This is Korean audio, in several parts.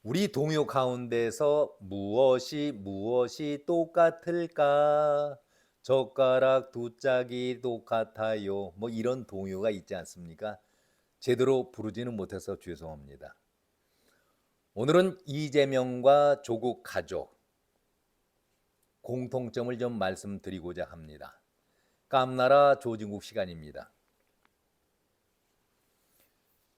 우리 동요 가운데서 무엇이 똑같을까? 젓가락 두 짝이 똑같아요. 뭐 이런 동요가 있지 않습니까? 제대로 부르지는 못해서 죄송합니다. 오늘은 이재명과 조국 가족 공통점을 좀 말씀드리고자 합니다. 깜나라 조진국 시간입니다.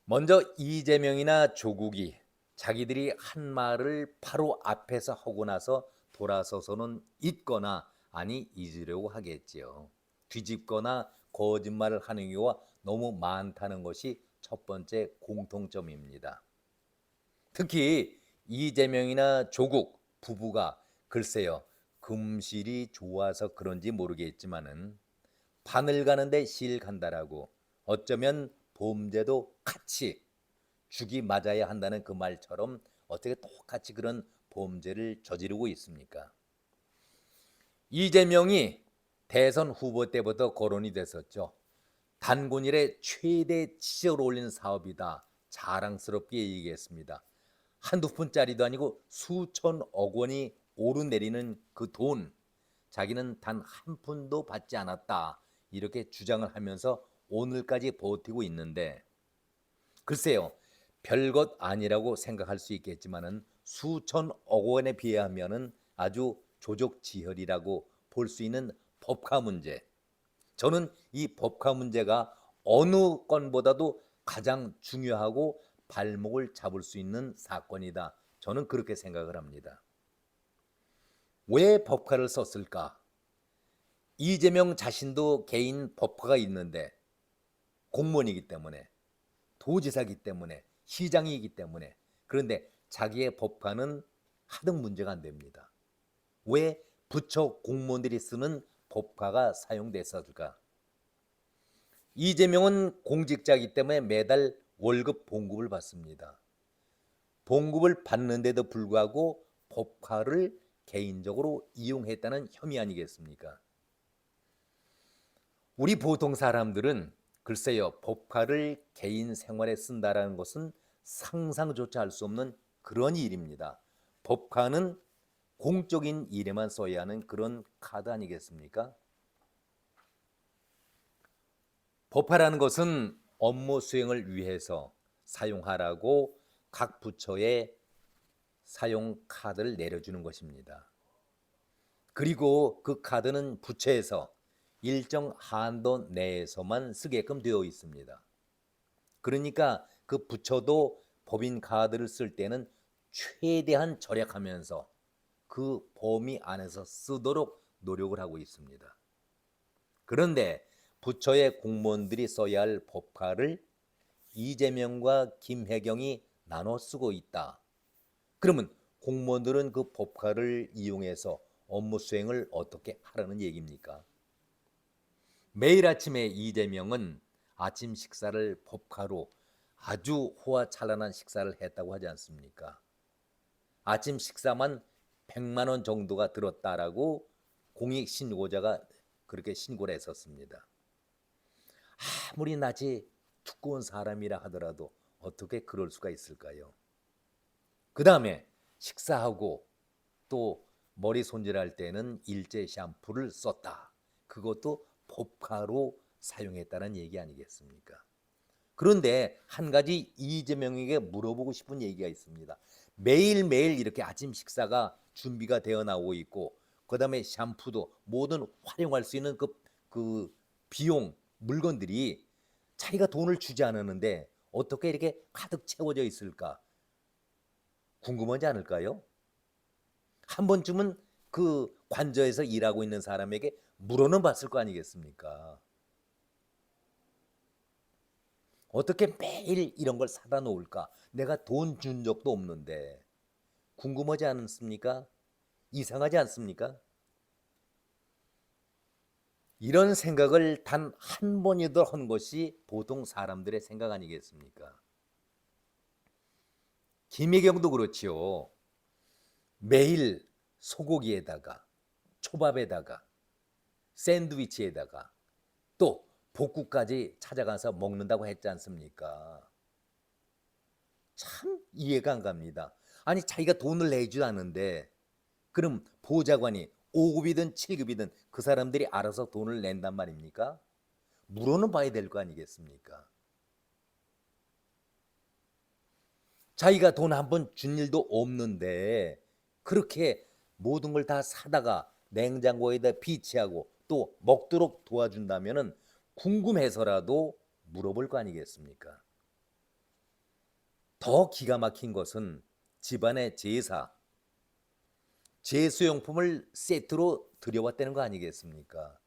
먼저 이재명이나 조국이 자기들이 한 말을 바로 앞에서 하고 나서 돌아서서는 잊거나 아니 잊으려고 하겠지요. 뒤집거나 거짓말을 하는 경우가 너무 많다는 것이 첫 번째 공통점입니다. 특히 이재명이나 조국 부부가 글쎄요, 금실이 좋아서 그런지 모르겠지만은 바늘 가는데 실 간다라고 어쩌면 범죄도 같이 죽이 맞아야 한다는 그 말처럼 어떻게 똑같이 그런 범죄를 저지르고 있습니까? 이재명이 대선 후보 때부터 거론이 됐었죠. 단군 일의 최대 지적을 올린 사업이다. 자랑스럽게 얘기했습니다. 한두 푼짜리도 아니고 수천억 원이 오르내리는 그 돈, 자기는 단 한 푼도 받지 않았다. 이렇게 주장을 하면서 오늘까지 버티고 있는데 글쎄요. 별것 아니라고 생각할 수 있겠지만은 수천억 원에 비하면은 아주 조족지혈이라고 볼 수 있는 법화 문제. 저는 이 법화 문제가 어느 건보다도 가장 중요하고 발목을 잡을 수 있는 사건이다. 저는 그렇게 생각을 합니다. 왜 법화를 썼을까? 이재명 자신도 개인 법화가 있는데 공무원이기 때문에 도지사이기 때문에 시장이기 때문에 그런데 자기의 법화는 하등 문제가 안 됩니다. 왜 부처 공무원들이 쓰는 법화가 사용됐을까? 이재명은 공직자이기 때문에 매달 월급 봉급을 받습니다. 봉급을 받는데도 불구하고 법화를 개인적으로 이용했다는 혐의 아니겠습니까? 우리 보통 사람들은 글쎄요, 법화를 개인 생활에 쓴다라는 것은 상상조차 할 수 없는 그런 일입니다. 법화는 공적인 일에만 써야 하는 그런 카드 아니겠습니까? 법화라는 것은 업무 수행을 위해서 사용하라고 각 부처에 사용 카드를 내려주는 것입니다. 그리고 그 카드는 부처에서 일정 한도 내에서만 쓰게끔 되어 있습니다. 그러니까 그 부처도 법인 카드를 쓸 때는 최대한 절약하면서 그 범위 안에서 쓰도록 노력을 하고 있습니다. 그런데 부처의 공무원들이 써야 할 법화를 이재명과 김혜경이 나눠 쓰고 있다. 그러면 공무원들은 그 법화를 이용해서 업무 수행을 어떻게 하라는 얘기입니까? 매일 아침에 이재명은 아침 식사를 법화로 아주 호화찬란한 식사를 했다고 하지 않습니까? 아침 식사만 100만 원 정도가 들었다라고 공익 신고자가 그렇게 신고를 했었습니다. 아무리 낯이 두꺼운 사람이라 하더라도 어떻게 그럴 수가 있을까요? 그 다음에 식사하고 또 머리 손질할 때는 일제 샴푸를 썼다. 그것도 법화로 사용했다는 얘기 아니겠습니까? 그런데 한 가지 이재명에게 물어보고 싶은 얘기가 있습니다. 매일매일 이렇게 아침 식사가 준비가 되어 나오고 있고 그다음에 샴푸도 모든 활용할 수 있는 그 비용 물건들이 자기가 돈을 주지 않았는데 어떻게 이렇게 가득 채워져 있을까 궁금하지 않을까요? 한 번쯤은 그 관저에서 일하고 있는 사람에게 물어는 봤을 거 아니겠습니까? 어떻게 매일 이런 걸 사다 놓을까? 내가 돈 준 적도 없는데 궁금하지 않습니까? 이상하지 않습니까? 이런 생각을 단 한 번이라도 한 것이 보통 사람들의 생각 아니겠습니까? 김혜경도 그렇지요. 매일 소고기에다가 초밥에다가 샌드위치에다가 또 복국까지 찾아가서 먹는다고 했지 않습니까? 참 이해가 안 갑니다. 아니 자기가 돈을 내지도 않는데 그럼 보좌관이 5급이든 7급이든 그 사람들이 알아서 돈을 낸단 말입니까? 물어는 봐야 될 거 아니겠습니까? 자기가 돈 한 번 준 일도 없는데 그렇게 모든 걸 다 사다가 냉장고에다 비치하고 또 먹도록 도와준다면은 궁금해서라도 물어볼 거 아니겠습니까? 더 기가 막힌 것은 집안의 제사, 제수용품을 세트로 들여왔다는 거 아니겠습니까?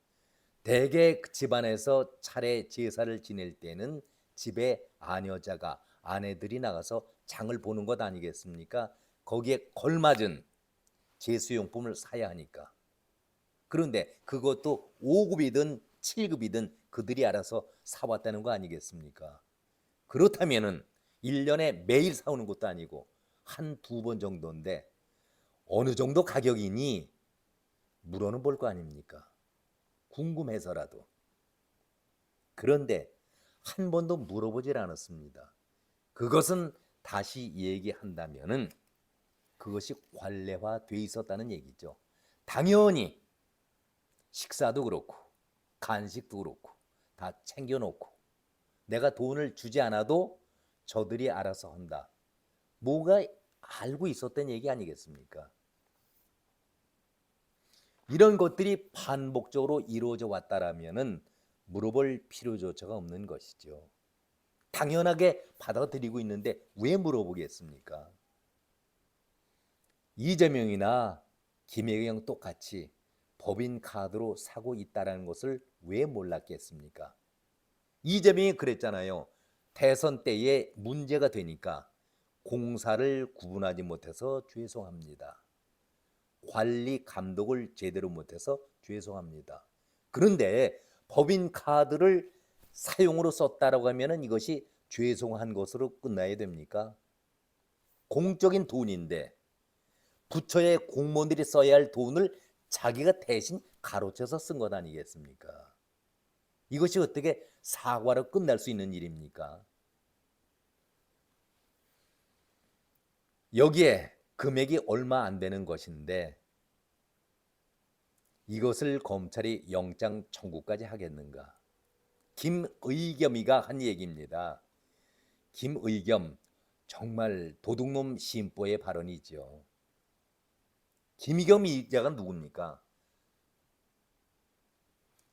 대개 그 집안에서 차례 제사를 지낼 때는 집에 아녀자가 아내들이 나가서 장을 보는 것 아니겠습니까? 거기에 걸맞은 제수용품을 사야 하니까. 그런데 그것도 5급이든 7급이든 그들이 알아서 사왔다는 거 아니겠습니까? 그렇다면은 1년에 매일 사오는 것도 아니고 한 두 번 정도인데 어느 정도 가격이니 물어는 볼 거 아닙니까? 궁금해서라도. 그런데 한 번도 물어보질 않았습니다. 그것은 다시 얘기한다면은 그것이 관례화돼 있었다는 얘기죠. 당연히 식사도 그렇고 간식도 그렇고 다 챙겨놓고 내가 돈을 주지 않아도 저들이 알아서 한다. 뭐가 알고 있었던 얘기 아니겠습니까? 이런 것들이 반복적으로 이루어져 왔다라면은 물어볼 필요조차가 없는 것이죠. 당연하게 받아들이고 있는데 왜 물어보겠습니까? 이재명이나 김혜경 똑같이 법인 카드로 사고 있다는 것을 왜 몰랐겠습니까? 이재명이 그랬잖아요. 대선 때에 문제가 되니까 공사를 구분하지 못해서 죄송합니다. 관리 감독을 제대로 못해서 죄송합니다. 그런데 법인 카드를 사용으로 썼다라고 하면은 이것이 죄송한 것으로 끝나야 됩니까? 공적인 돈인데 부처의 공무원들이 써야 할 돈을 자기가 대신 가로채서 쓴 것 아니겠습니까? 이것이 어떻게 사과로 끝날 수 있는 일입니까? 여기에 금액이 얼마 안 되는 것인데 이것을 검찰이 영장 청구까지 하겠는가? 김의겸이가 한 얘기입니다. 김의겸 정말 도둑놈 심보의 발언이죠. 김의겸 이자가 누굽니까?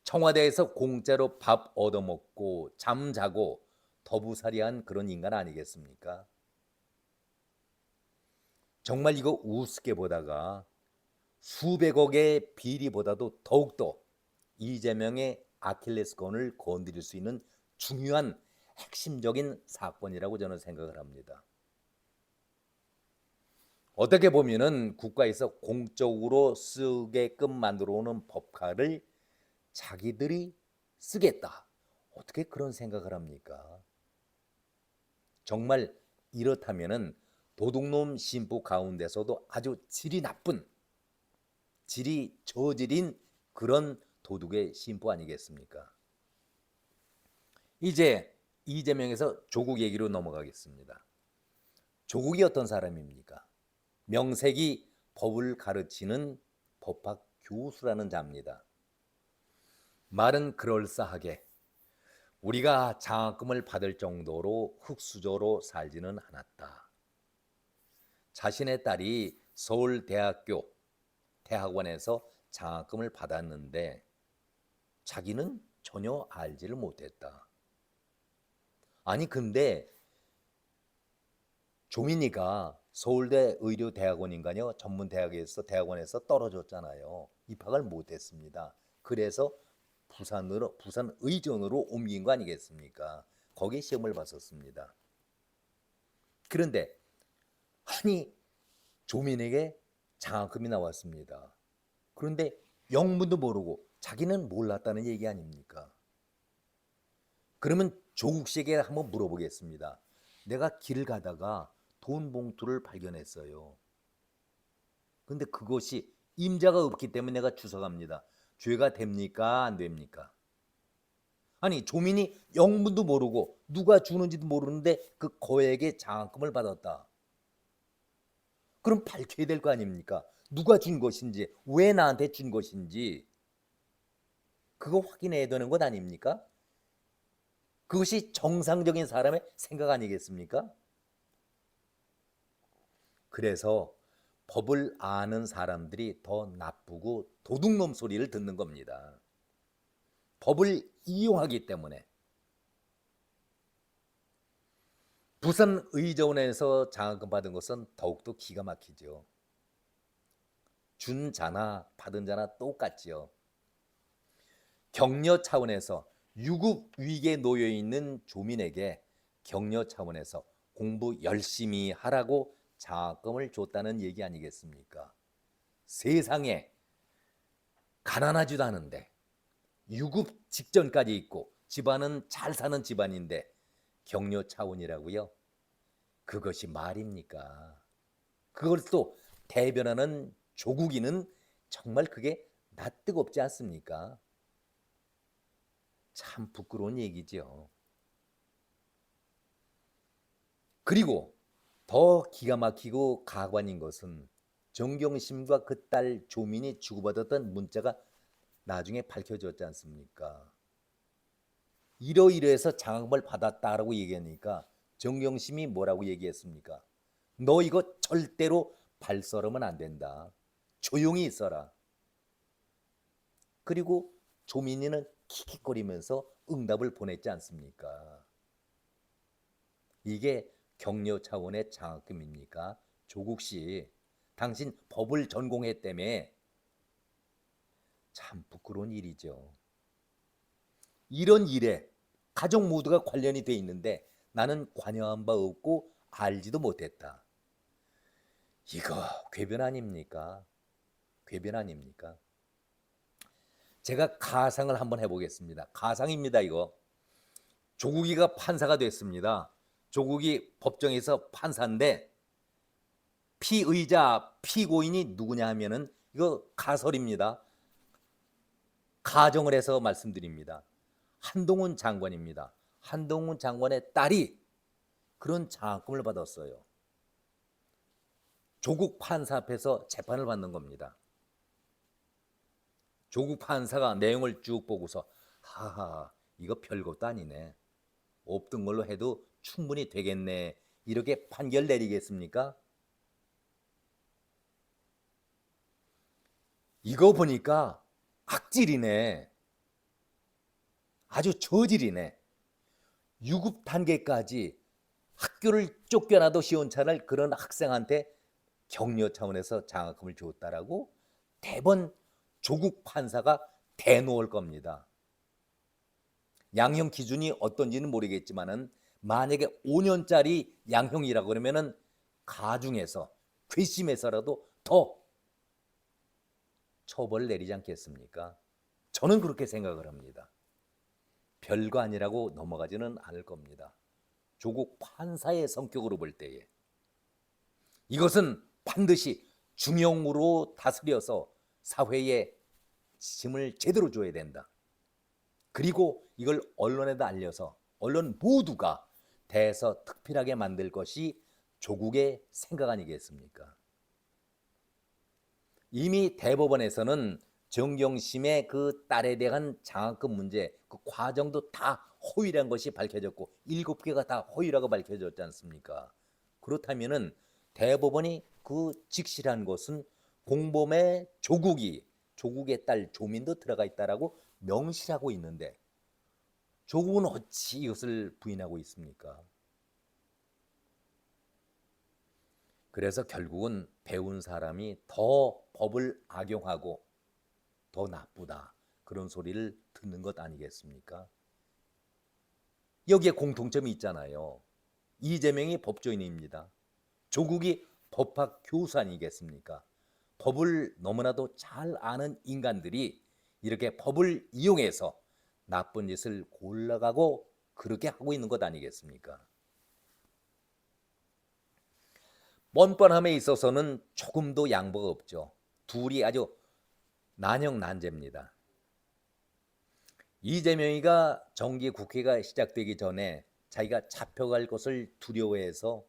청와대에서 공짜로 밥 얻어먹고 잠자고 더부살이한 그런 인간 아니겠습니까? 정말 이거 우습게 보다가 수백억의 비리보다도 더욱더 이재명의 아킬레스건을 건드릴 수 있는 중요한 핵심적인 사건이라고 저는 생각을 합니다. 어떻게 보면은 국가에서 공적으로 쓰게끔 만들어 오는 법카를 자기들이 쓰겠다. 어떻게 그런 생각을 합니까? 정말 이렇다면은 도둑놈 신부 가운데서도 아주 질이 나쁜, 질이 저질인 그런 도둑의 신부 아니겠습니까? 이제 이재명에서 조국 얘기로 넘어가겠습니다. 조국이 어떤 사람입니까? 명색이 법을 가르치는 법학 교수라는 자입니다. 말은 그럴싸하게 우리가 장학금을 받을 정도로 흙수저로 살지는 않았다. 자신의 딸이 서울대학교 대학원에서 장학금을 받았는데 자기는 전혀 알지를 못했다. 아니 근데 조민이가 서울대 의료대학원인가요? 대학원에서 떨어졌잖아요. 입학을 못했습니다. 그래서 부산 의전으로 옮긴 거 아니겠습니까? 거기에 시험을 봤었습니다. 그런데 아니 조민에게 장학금이 나왔습니다. 그런데 영문도 모르고 자기는 몰랐다는 얘기 아닙니까? 그러면 조국 씨에게 한번 물어보겠습니다. 내가 길 가다가 돈 봉투를 발견했어요. 근데 그것이 임자가 없기 때문에 내가 주워갑니다. 죄가 됩니까? 안 됩니까? 아니 조민이 영문도 모르고 누가 주는지도 모르는데 그 거액의 장학금을 받았다. 그럼 밝혀야 될 거 아닙니까? 누가 준 것인지, 왜 나한테 준 것인지 그거 확인해야 되는 것 아닙니까? 그것이 정상적인 사람의 생각 아니겠습니까? 그래서 법을 아는 사람들이 더 나쁘고 도둑놈 소리를 듣는 겁니다. 법을 이용하기 때문에. 부산 의정원에서 장학금 받은 것은 더욱더 기가 막히죠. 준 자나 받은 자나 똑같지요. 격려 차원에서 유급 위기에 놓여 있는 조민에게 격려 차원에서 공부 열심히 하라고 장학금을 줬다는 얘기 아니겠습니까? 세상에 가난하지도 않은데 유급 직전까지 있고 집안은 잘 사는 집안인데 격려 차원이라고요? 그것이 말입니까? 그걸 또 대변하는 조국이는 정말 그게 낯뜨겁지 않습니까? 참 부끄러운 얘기죠. 그리고 더 기가 막히고 가관인 것은 정경심과 그 딸 조민이 주고받았던 문자가 나중에 밝혀졌지 않습니까? 이러이러해서 장학금을 받았다라고 얘기하니까 정경심이 뭐라고 얘기했습니까? 너 이거 절대로 발설하면 안 된다. 조용히 있어라. 그리고 조민이는 킥킥거리면서 응답을 보냈지 않습니까? 이게 격려 차원의 장학금입니까? 조국 씨, 당신 법을 전공했다며. 참 부끄러운 일이죠. 이런 일에 가족 모두가 관련이 돼 있는데 나는 관여한 바 없고 알지도 못했다. 이거 궤변 아닙니까? 궤변 아닙니까? 제가 가상을 한번 해보겠습니다. 가상입니다, 이거. 조국이가 판사가 됐습니다. 조국이 법정에서 판사인데 피의자, 피고인이 누구냐 하면은 이거 가설입니다. 가정을 해서 말씀드립니다. 한동훈 장관입니다. 한동훈 장관의 딸이 그런 장학금을 받았어요. 조국 판사 앞에서 재판을 받는 겁니다. 조국 판사가 내용을 쭉 보고서 하하 이거 별것도 아니네. 없던 걸로 해도 충분히 되겠네. 이렇게 판결 내리겠습니까? 이거 보니까 악질이네. 아주 저질이네. 유급 단계까지 학교를 쫓겨나도 시원찮을 그런 학생한테 격려 차원에서 장학금을 줬다라고 대번 조국 판사가 대놓을 겁니다. 양형 기준이 어떤지는 모르겠지만은 만약에 5년짜리 양형이라고 그러면은 가중해서 괘씸해서라도 더 처벌을 내리지 않겠습니까? 저는 그렇게 생각을 합니다. 별거 아니라고 넘어가지는 않을 겁니다. 조국 판사의 성격으로 볼 때에 이것은 반드시 중형으로 다스려서 사회에 지침을 제대로 줘야 된다. 그리고 이걸 언론에다 알려서 언론 모두가 대서특필하게 만들 것이 조국의 생각 아니겠습니까? 이미 대법원에서는 정경심의 그 딸에 대한 장학금 문제 그 과정도 다 허위란 것이 밝혀졌고 7개가 다 허위라고 밝혀졌지 않습니까? 그렇다면은 대법원이 그 직실한 것은 공범의 조국의 딸 조민도 들어가 있다라고 명시하고 있는데 조국은 어찌 이것을 부인하고 있습니까? 그래서 결국은 배운 사람이 더 법을 악용하고 더 나쁘다 그런 소리를 듣는 것 아니겠습니까? 여기에 공통점이 있잖아요. 이재명이 법조인입니다. 조국이 법학 교수 아니겠습니까? 법을 너무나도 잘 아는 인간들이 이렇게 법을 이용해서 나쁜 짓을 골라가고 그렇게 하고 있는 것 아니겠습니까? 뻔뻔함에 있어서는 조금도 양보가 없죠. 둘이 아주 난형난제입니다. 이재명이가 정기 국회가 시작되기 전에 자기가 잡혀갈 것을 두려워해서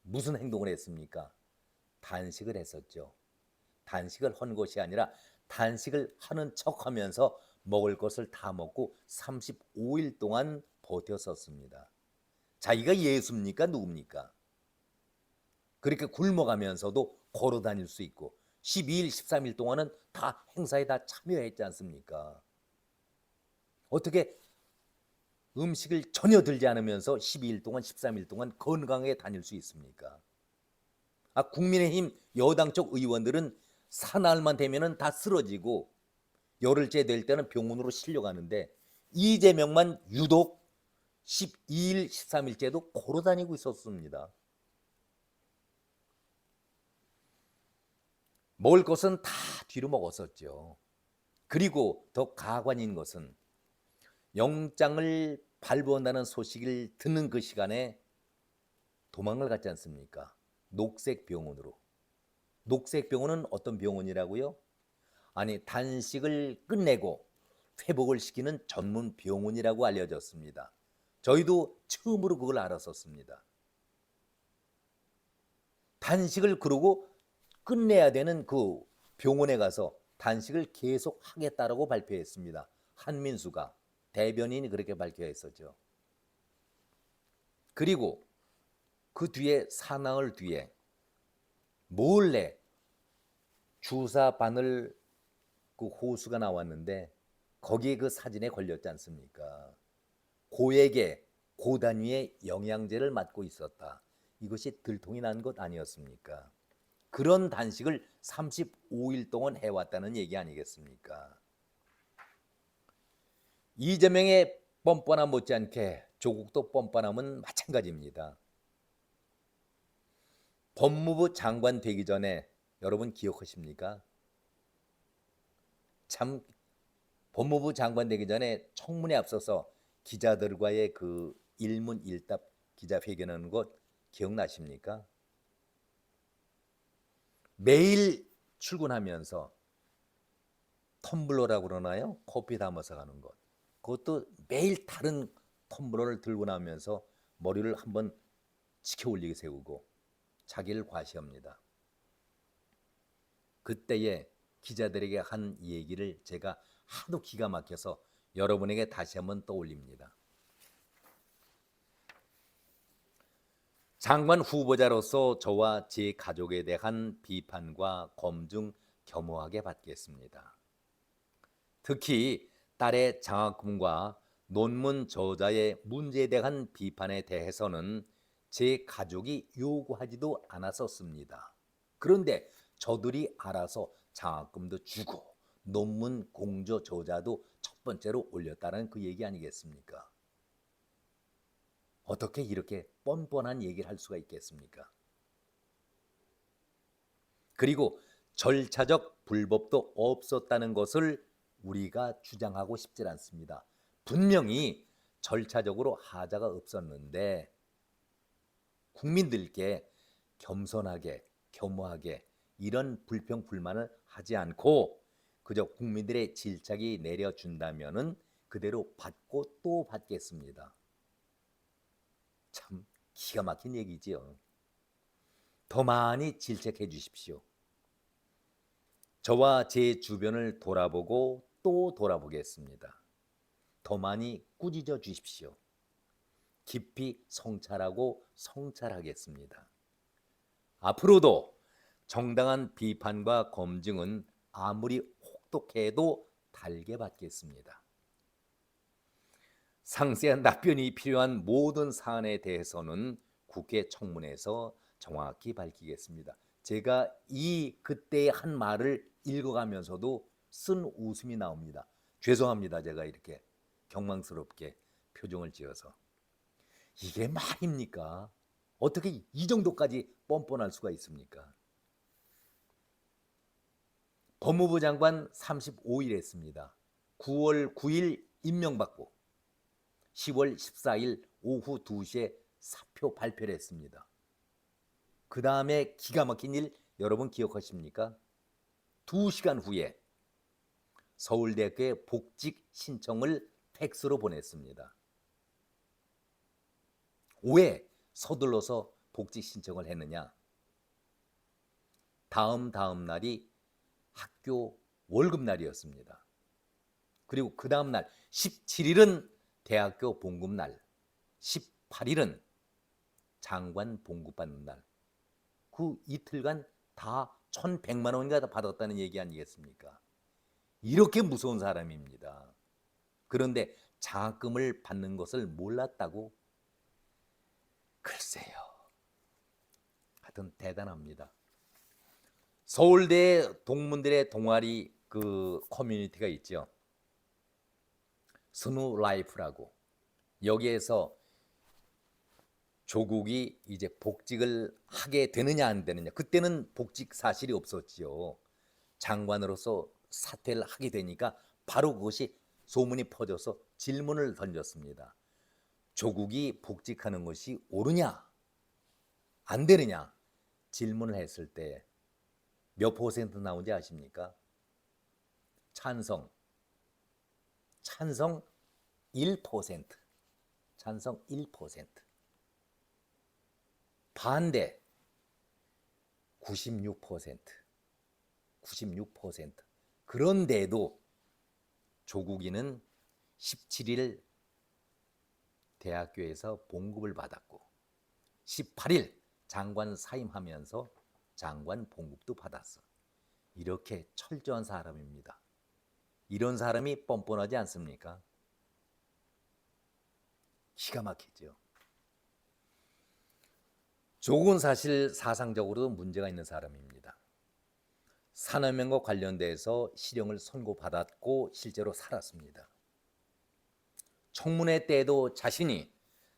무슨 행동을 했습니까? 단식을 했었죠. 단식을 한 것이 아니라 단식을 하는 척하면서 먹을 것을 다 먹고 35일 동안 버텼었습니다. 자기가 예수입니까? 누굽니까? 그렇게 굶어가면서도 걸어 다닐 수 있고 12일, 13일 동안은 다 행사에 다 참여했지 않습니까? 어떻게 음식을 전혀 들지 않으면서 12일 동안, 13일 동안 건강하게 다닐 수 있습니까? 국민의힘 여당 쪽 의원들은 사나흘만 되면은 다 쓰러지고 열흘째 될 때는 병원으로 실려가는데 이재명만 유독 12일, 13일째도 걸어 다니고 있었습니다. 먹을 것은 다 뒤로 먹었었죠. 그리고 더 가관인 것은 영장을 발부한다는 소식을 듣는 그 시간에 도망을 갔지 않습니까? 녹색병원으로. 녹색병원은 어떤 병원이라고요? 아니, 단식을 끝내고 회복을 시키는 전문 병원이라고 알려졌습니다. 저희도 처음으로 그걸 알았었습니다. 단식을 그러고 끝내야 되는 그 병원에 가서 단식을 계속 하겠다라고 발표했습니다. 한민수가 대변인이 그렇게 발표했었죠. 그리고 그 뒤에 사나흘 뒤에 몰래 주사 바늘 그 호수가 나왔는데 거기에 그 사진에 걸렸지 않습니까? 고액의 고단위의 영양제를 맞고 있었다. 이것이 들통이 난 것 아니었습니까? 그런 단식을 35일 동안 해왔다는 얘기 아니겠습니까? 이재명의 뻔뻔함 못지않게 조국도 뻔뻔함은 마찬가지입니다. 법무부 장관 되기 전에 여러분 기억하십니까? 참 법무부 장관 되기 전에 청문회 앞서서 기자들과의 그 일문일답 기자회견하는 것 기억나십니까? 매일 출근하면서 텀블러라고 그러나요? 커피 담아서 가는 것. 그것도 매일 다른 텀블러를 들고 나오면서 머리를 한번 치켜 올리게 세우고 자기를 과시합니다. 그때에 기자들에게 한 얘기를 제가 하도 기가 막혀서 여러분에게 다시 한번 떠올립니다. 장관 후보자로서 저와 제 가족에 대한 비판과 검증 겸허하게 받겠습니다. 특히 딸의 장학금과 논문 저자의 문제에 대한 비판에 대해서는 제 가족이 요구하지도 않았었습니다. 그런데 저들이 알아서 장학금도 주고 논문 공저 저자도 첫 번째로 올렸다는 그 얘기 아니겠습니까? 어떻게 이렇게 뻔뻔한 얘기를 할 수가 있겠습니까? 그리고 절차적 불법도 없었다는 것을 우리가 주장하고 싶지 않습니다. 분명히 절차적으로 하자가 없었는데 국민들께 겸손하게 겸허하게 이런 불평 불만을 하지 않고 그저 국민들의 질책이 내려준다면은 그대로 받고 또 받겠습니다. 참 기가 막힌 얘기지요. 더 많이 질책해 주십시오. 저와 제 주변을 돌아보고 또 돌아보겠습니다. 더 많이 꾸짖어 주십시오. 깊이 성찰하고 성찰하겠습니다. 앞으로도 정당한 비판과 검증은 아무리 혹독해도 달게 받겠습니다. 상세한 답변이 필요한 모든 사안에 대해서는 국회 청문회에서 정확히 밝히겠습니다. 제가 그때의 한 말을 읽어가면서도 쓴 웃음이 나옵니다. 죄송합니다. 제가 이렇게 경망스럽게 표정을 지어서. 이게 말입니까? 어떻게 이 정도까지 뻔뻔할 수가 있습니까? 법무부 장관 35일 했습니다. 9월 9일 임명받고 10월 14일 오후 2시에 사표 발표를 했습니다. 그 다음에 기가 막힌 일 여러분 기억하십니까? 2시간 후에 서울대학교에 복직 신청을 팩스로 보냈습니다. 왜 서둘러서 복직 신청을 했느냐? 다음 날이 학교 월급날이었습니다. 그리고 그 다음 날 17일은 대학교 봉급날, 18일은 장관 봉급받는 날. 그 이틀간 다 1,100만 원인가 다 받았다는 얘기 아니겠습니까? 이렇게 무서운 사람입니다. 그런데 장학금을 받는 것을 몰랐다고? 글쎄요. 하여튼 대단합니다. 서울대 동문들의 동아리 그 커뮤니티가 있죠. 스누 라이프라고. 여기에서 조국이 이제 복직을 하게 되느냐 안 되느냐. 그때는 복직 사실이 없었지요. 장관으로서 사퇴를 하게 되니까 바로 그것이 소문이 퍼져서 질문을 던졌습니다. 조국이 복직하는 것이 옳으냐 안 되느냐 질문을 했을 때 몇 퍼센트 나온지 아십니까? 찬성 1%, 찬성 1%, 반대 96%, 96%. 그런데도 조국이는 17일 대학교에서 봉급을 받았고 18일 장관 사임하면서 장관 봉급도 받았어. 이렇게 철저한 사람입니다. 이런 사람이 뻔뻔하지 않습니까? 기가 막히죠. 조국은 사실 사상적으로도 문제가 있는 사람입니다. 산업혁명과 관련돼서 실형을 선고받았고 실제로 살았습니다. 청문회 때도 자신이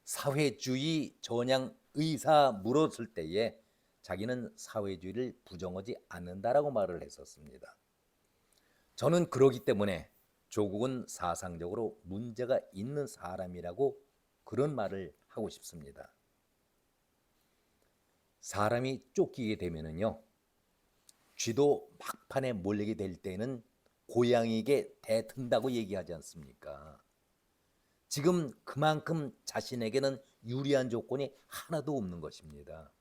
사회주의 전향 의사 물었을 때에 자기는 사회주의를 부정하지 않는다라고 말을 했었습니다. 저는 그러기 때문에 조국은 사상적으로 문제가 있는 사람이라고 그런 말을 하고 싶습니다. 사람이 쫓기게 되면은요, 쥐도 막판에 몰리게 될 때는 고양이에게 대든다고 얘기하지 않습니까? 지금 그만큼 자신에게는 유리한 조건이 하나도 없는 것입니다.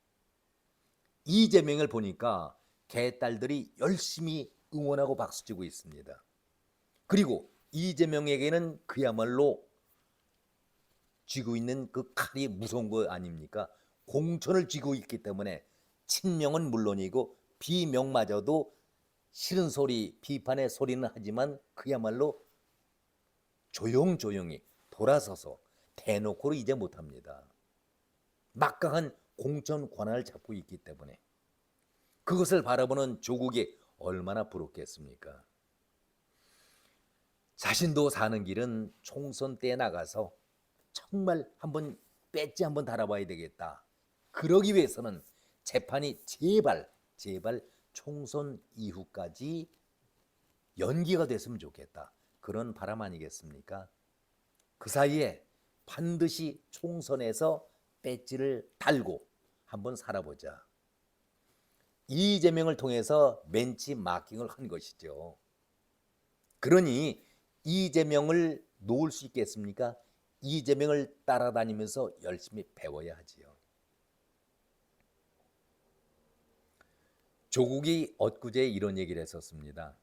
이재명을 보니까 개딸들이 열심히 응원하고 박수치고 있습니다. 그리고 이재명에게는 그야말로 쥐고 있는 그 칼이 무서운 거 아닙니까? 공천을 쥐고 있기 때문에 친명은 물론이고 비명마저도 싫은 소리, 비판의 소리는 하지만 그야말로 조용조용히 돌아서서 대놓고는 이제 못합니다. 막강한 공천 권한을 잡고 있기 때문에 그것을 바라보는 조국이 얼마나 부럽겠습니까? 자신도 사는 길은 총선 때 나가서 정말 한번 배지 한번 달아봐야 되겠다. 그러기 위해서는 재판이 제발 총선 이후까지 연기가 됐으면 좋겠다. 그런 바람 아니겠습니까? 그 사이에 반드시 총선에서 배지를 달고 한번 살아보자. 이재명을 통해서 벤치마킹을 한 것이죠. 그러니 이재명을 놓을 수 있겠습니까? 이재명을 따라다니면서 열심히 배워야 하지요. 조국이 엊그제 이런 얘기를 했었습니다.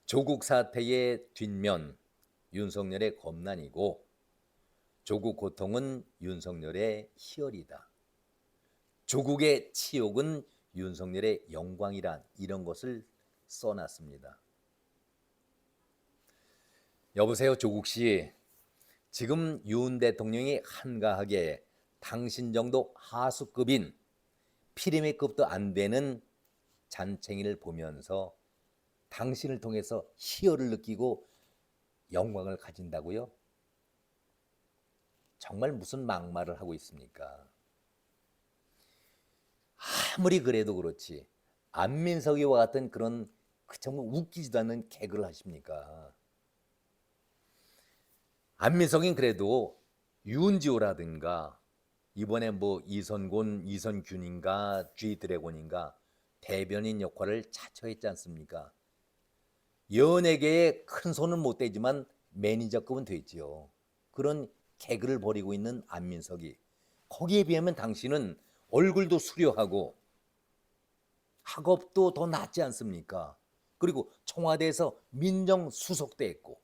조국 사태의 뒷면 윤석열의 검난이고 조국 고통은 윤석열의 희열이다. 조국의 치욕은 윤석열의 영광이란 이런 것을 써놨습니다. 여보세요, 조국 씨. 지금 윤 대통령이 한가하게 당신 정도 하수급인 피레미급도 안 되는 잔챙이를 보면서 당신을 통해서 희열을 느끼고 영광을 가진다고요? 정말 무슨 막말을 하고 있습니까? 아무리 그래도 그렇지 안민석이와 같은 그런 정말 웃기지도 않는 개그를 하십니까? 안민석인 그래도 윤지호라든가 이번에 뭐 이선균인가 G드래곤인가 대변인 역할을 자처했지 않습니까? 연예계에 큰 손은 못 대지만 매니저급은 됐지요. 그런 개그를 벌이고 있는 안민석이 거기에 비하면 당신은 얼굴도 수려하고 학업도 더 낫지 않습니까? 그리고 청와대에서 민정수석도 했고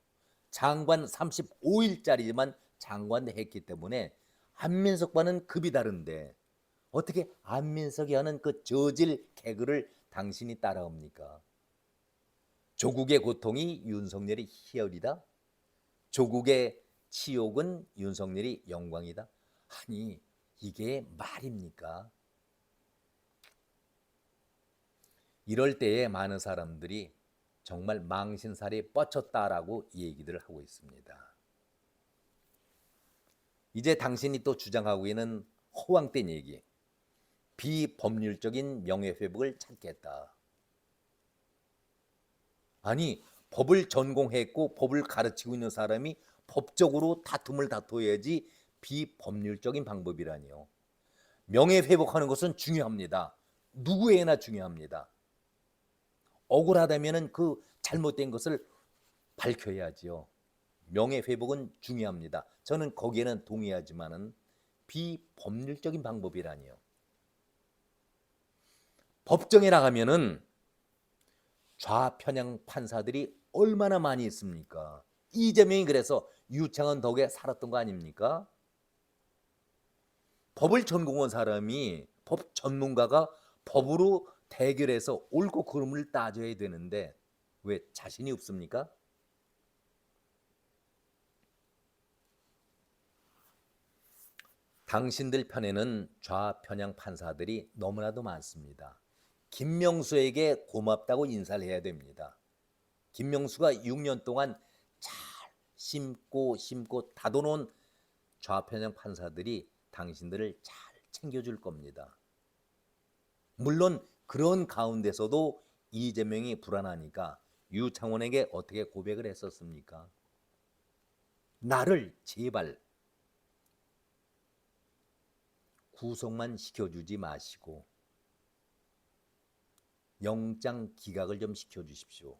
장관 35일짜리지만 장관도 했기 때문에 안민석과는 급이 다른데 어떻게 안민석이 하는 그 저질 개그를 당신이 따라옵니까? 조국의 고통이 윤석열이 희열이다? 조국의 치욕은 윤석열이 영광이다? 아니 이게 말입니까? 이럴 때에 많은 사람들이 정말 망신살이 뻗쳤다라고 얘기들을 하고 있습니다. 이제 당신이 또 주장하고 있는 허황된 얘기, 비법률적인 명예회복을 찾겠다. 아니 법을 전공했고 법을 가르치고 있는 사람이 법적으로 다툼을 다퉈야지 비법률적인 방법이라니요. 명예회복하는 것은 중요합니다. 누구에게나 중요합니다. 억울하다면 그 잘못된 것을 밝혀야지요. 명예회복은 중요합니다. 저는 거기에는 동의하지만은 비법률적인 방법이라니요. 법정에 나가면은 좌편향 판사들이 얼마나 많이 있습니까? 이재명이 그래서 유창한 덕에 살았던 거 아닙니까? 법을 전공한 사람이 법 전문가가 법으로 대결해서 옳고 그름을 따져야 되는데 왜 자신이 없습니까? 당신들 편에는 좌편향 판사들이 너무나도 많습니다. 김명수에게 고맙다고 인사를 해야 됩니다. 김명수가 6년 동안 잘 심고 다도놓은 좌편향 판사들이 당신들을 잘 챙겨줄 겁니다. 물론 그런 가운데서도 이재명이 불안하니까 유창원에게 어떻게 고백을 했었습니까? 나를 제발 구속만 시켜주지 마시고 영장 기각을 좀 시켜주십시오.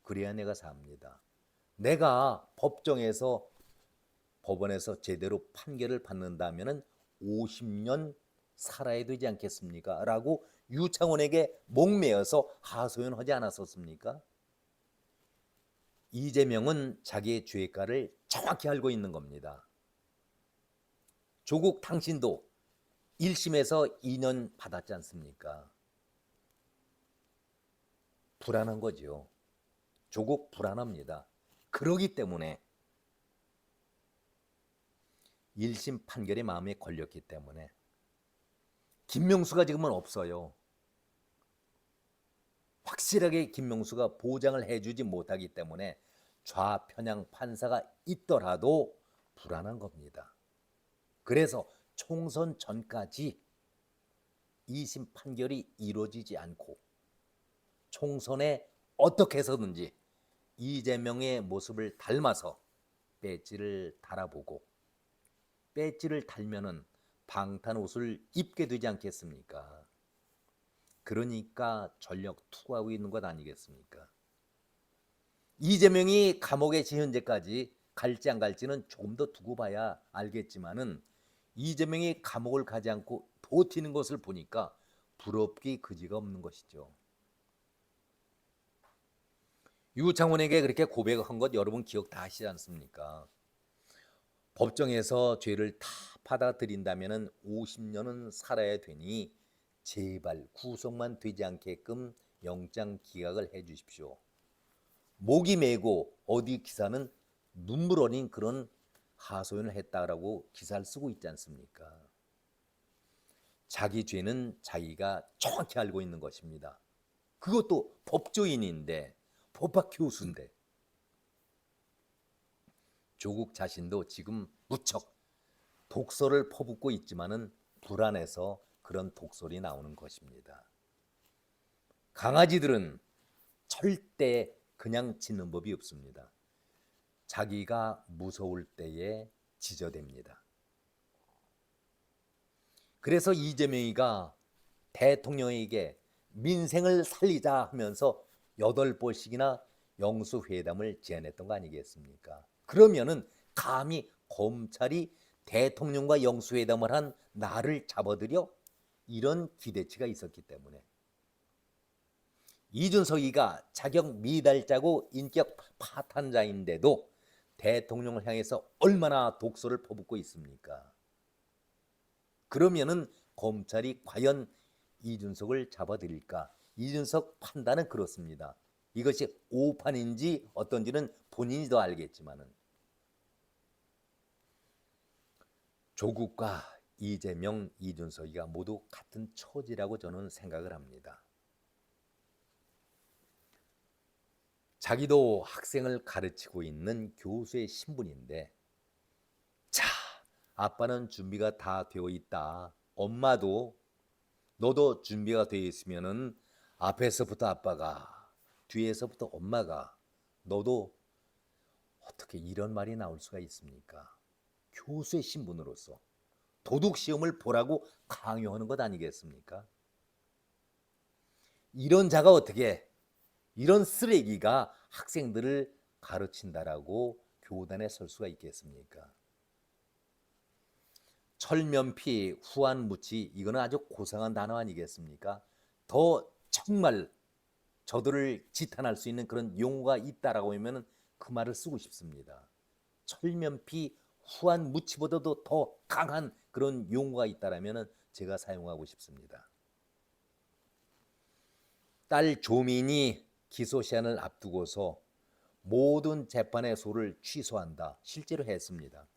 그래야 내가 삽니다. 내가 법원에서 제대로 판결을 받는다면 50년 살아야 되지 않겠습니까? 라고 유창원에게 목매어서 하소연하지 않았었습니까? 이재명은 자기의 죄가를 정확히 알고 있는 겁니다. 조국 당신도 1심에서 2년 받았지 않습니까? 불안한 거죠. 조국 불안합니다. 그러기 때문에 1심 판결이 마음에 걸렸기 때문에 김명수가 지금은 없어요. 확실하게 김명수가 보장을 해주지 못하기 때문에 좌편향 판사가 있더라도 불안한 겁니다. 그래서 총선 전까지 2심 판결이 이루어지지 않고 총선에 어떻게 해서든지 이재명의 모습을 닮아서 배지를 달아보고 배지를 달면은 방탄 옷을 입게 되지 않겠습니까? 그러니까 전력 투구하고 있는 것 아니겠습니까? 이재명이 감옥에 현재까지 갈지 안 갈지는 조금 더 두고 봐야 알겠지만은 이재명이 감옥을 가지 않고 버티는 것을 보니까 부럽기 그지가 없는 것이죠. 유창훈에게 그렇게 고백을 한 것 여러분 기억 다 하시지 않습니까? 법정에서 죄를 다 받아들인다면 50년은 살아야 되니 제발 구속만 되지 않게끔 영장 기각을 해 주십시오. 목이 메고 어디 기사는 눈물 어린 그런 하소연을 했다라고 기사를 쓰고 있지 않습니까? 자기 죄는 자기가 정확히 알고 있는 것입니다. 그것도 법조인인데 법학 교수인데 조국 자신도 지금 무척 독설을 퍼붓고 있지만은 불안해서 그런 독설이 나오는 것입니다. 강아지들은 절대 그냥 짖는 법이 없습니다. 자기가 무서울 때에 짖어댑니다. 그래서 이재명이가 대통령에게 민생을 살리자 하면서 8번씩이나 영수회담을 제안했던 거 아니겠습니까? 그러면은 감히 검찰이 대통령과 영수회담을 한 나를 잡아들여 이런 기대치가 있었기 때문에 이준석이가 자격 미달자고 인격 파탄자인데도 대통령을 향해서 얼마나 독소를 퍼붓고 있습니까? 그러면은 검찰이 과연 이준석을 잡아들일까? 이준석 판단은 그렇습니다. 이것이 오판인지 어떤지는 본인이 더 알겠지만은 조국과 이재명, 이준석이가 모두 같은 처지라고 저는 생각을 합니다. 자기도 학생을 가르치고 있는 교수의 신분인데, 자, 아빠는 준비가 다 되어 있다. 엄마도 너도 준비가 되어 있으면은 앞에서부터 아빠가, 뒤에서부터 엄마가, 너도 어떻게 이런 말이 나올 수가 있습니까? 교수의 신분으로서 도덕 시험을 보라고 강요하는 것 아니겠습니까? 이런 자가 어떻게, 이런 쓰레기가 학생들을 가르친다라고 교단에 설 수가 있겠습니까? 철면피, 후한무치, 이거는 아주 고상한 단어 아니겠습니까? 더 정말 저들을 지탄할 수 있는 그런 용어가 있다라고 하면 그 말을 쓰고 싶습니다. 철면피, 후한무치보다도 더 강한 그런 용어가 있다라면 제가 사용하고 싶습니다. 딸 조민이 기소 시한을 앞두고서 모든 재판의 소를 취소한다. 실제로 했습니다.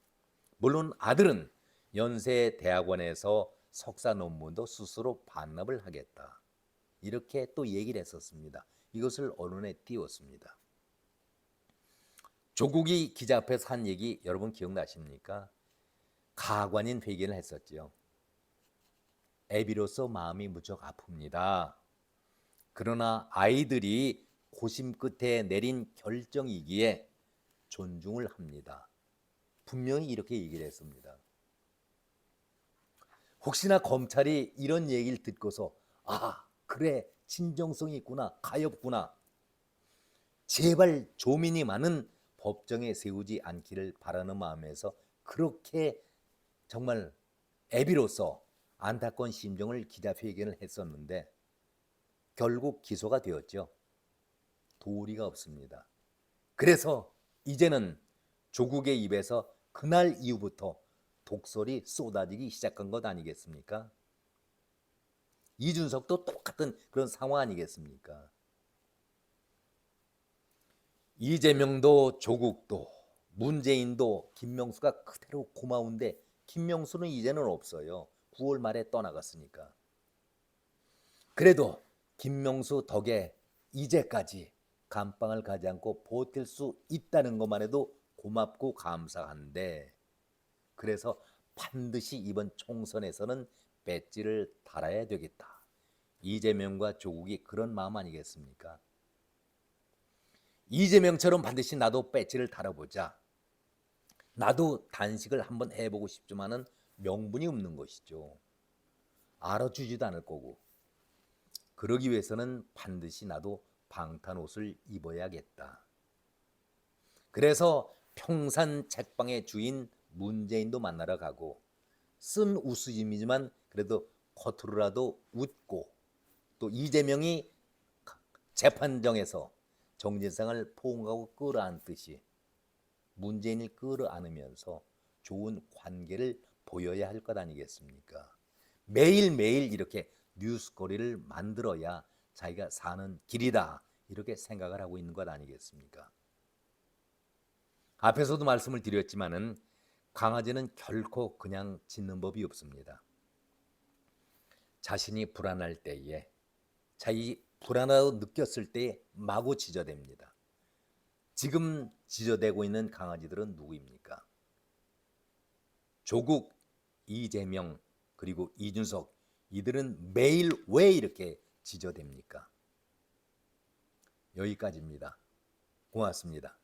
물론 아들은 연세대학원에서 석사 논문도 스스로 반납을 하겠다. 이렇게 또 얘기를 했었습니다. 이것을 언론에 띄웠습니다. 조국이 기자 앞에서 한 얘기 여러분 기억나십니까? 가관인 회견을 했었죠. 애비로서 마음이 무척 아픕니다. 그러나 아이들이 고심 끝에 내린 결정이기에 존중을 합니다. 분명히 이렇게 얘기를 했습니다. 혹시나 검찰이 이런 얘기를 듣고서 아, 그래, 진정성이 있구나, 가엾구나. 제발 조민이 법정에 세우지 않기를 바라는 마음에서 그렇게 정말 애비로서 안타까운 심정을 기자회견을 했었는데 결국 기소가 되었죠. 도리가 없습니다. 그래서 이제는 조국의 입에서 그날 이후부터 독설이 쏟아지기 시작한 것 아니겠습니까? 이준석도 똑같은 그런 상황 아니겠습니까? 이재명도 조국도 문재인도 김명수가 그대로 고마운데 김명수는 이제는 없어요. 9월 말에 떠나갔으니까. 그래도 김명수 덕에 이제까지 감방을 가지 않고 버틸 수 있다는 것만 해도 고맙고 감사한데, 그래서 반드시 이번 총선에서는 배지를 달아야 되겠다. 이재명과 조국이 그런 마음 아니겠습니까? 이재명처럼 반드시 나도 배지를 달아보자. 나도 단식을 한번 해보고 싶지만은 명분이 없는 것이죠. 알아주지도 않을 거고. 그러기 위해서는 반드시 나도 방탄 옷을 입어야겠다. 그래서 평산 책방의 주인 문재인도 만나러 가고, 쓴 웃음이지만 그래도 겉으로라도 웃고, 또 이재명이 재판정에서 정진상을 포옹하고 끌어안듯이 문재인을 끌어안으면서 좋은 관계를 보여야 할 것 아니겠습니까? 매일매일 이렇게 뉴스거리를 만들어야 자기가 사는 길이다, 이렇게 생각을 하고 있는 것 아니겠습니까? 앞에서도 말씀을 드렸지만은 강아지는 결코 그냥 짖는 법이 없습니다. 자신이 불안할 때에, 자기 불안하다고 느꼈을 때에 마구 짖어댑니다. 지금 짖어대고 있는 강아지들은 누구입니까? 조국, 이재명, 그리고 이준석, 이들은 매일 왜 이렇게 짖어댑니까? 여기까지입니다. 고맙습니다.